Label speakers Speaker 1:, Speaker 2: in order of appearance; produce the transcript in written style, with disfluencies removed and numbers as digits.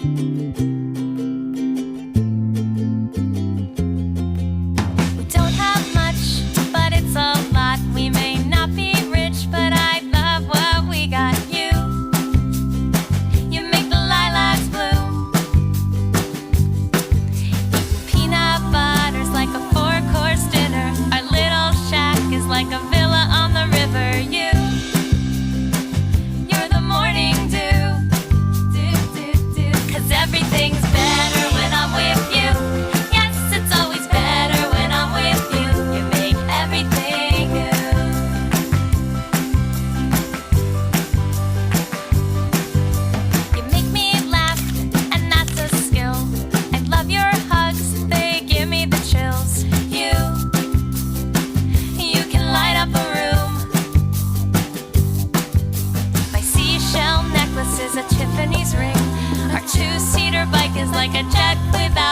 Speaker 1: We don't have much, but it's a lot. We may not be rich, but I love what we got. You make the lilacs bloom. Peanut butter's like a four-course dinner. Our little shack is like a villa on the river. You're the morning dew. 'Cause everything's better when I'm with you. Yes, it's always better when I'm with you. You make everything new. You make me laugh, and that's a skill. I love your hugs, they give me the chills. You can light up a room. My seashell necklace is a Tiffany's ring. Our two-seater bike is like a jet without